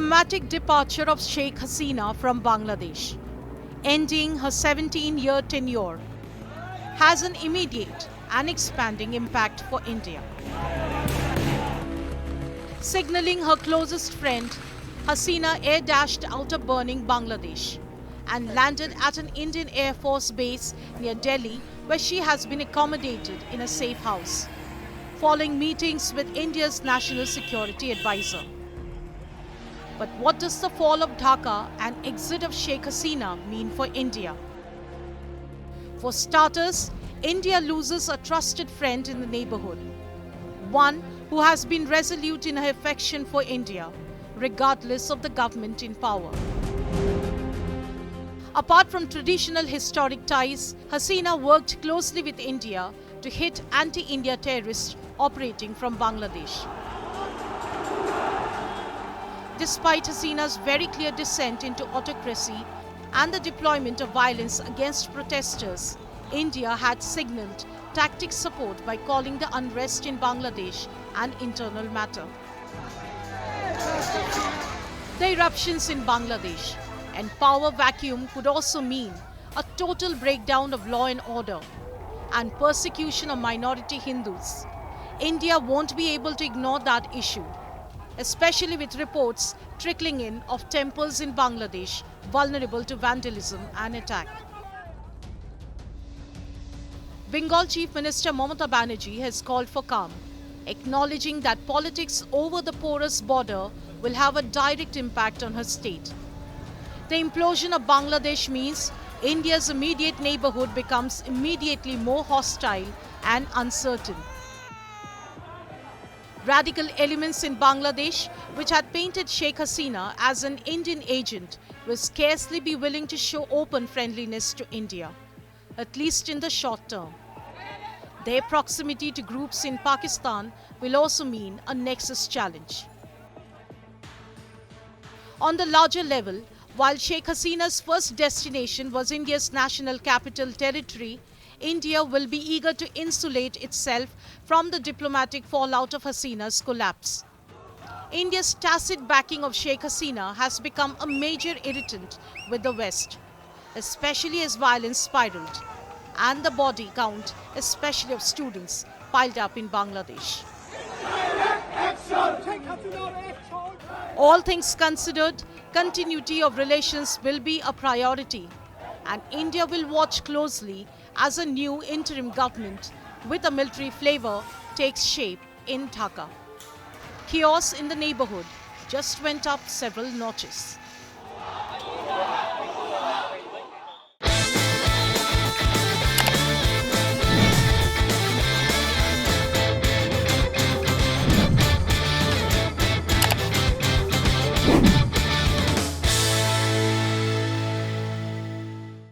dramatic departure of Sheikh Hasina from Bangladesh, ending her 17-year tenure, has an immediate and expanding impact for India. Signaling her closest friend, Hasina air-dashed out of burning Bangladesh and landed at an Indian Air Force base near Delhi, where she has been accommodated in a safe house, following meetings with India's National Security Advisor. But what does the fall of Dhaka and exit of Sheikh Hasina mean for India? For starters, India loses a trusted friend in the neighborhood, one who has been resolute in her affection for India, regardless of the government in power. Apart from traditional historic ties, Hasina worked closely with India to hit anti-India terrorists operating from Bangladesh. Despite Hasina's very clear descent into autocracy and the deployment of violence against protesters, India had signalled tactic support by calling the unrest in Bangladesh an internal matter. The eruptions in Bangladesh and power vacuum could also mean a total breakdown of law and order and persecution of minority Hindus. India won't be able to ignore that issue, especially with reports trickling in of temples in Bangladesh vulnerable to vandalism and attack. Bengal Chief Minister Mamata Banerjee has called for calm, acknowledging that politics over the porous border will have a direct impact on her state. The implosion of Bangladesh means India's immediate neighborhood becomes immediately more hostile and uncertain. Radical elements in Bangladesh, which had painted Sheikh Hasina as an Indian agent, will scarcely be willing to show open friendliness to India, at least in the short term. Their proximity to groups in Pakistan will also mean a nexus challenge. On the larger level, while Sheikh Hasina's first destination was India's national capital territory, India will be eager to insulate itself from the diplomatic fallout of Hasina's collapse. India's tacit backing of Sheikh Hasina has become a major irritant with the West, especially as violence spiraled and the body count, especially of students, piled up in Bangladesh. All things considered, continuity of relations will be a priority, and India will watch closely as a new interim government with a military flavor takes shape in Dhaka. Chaos in the neighborhood just went up several notches.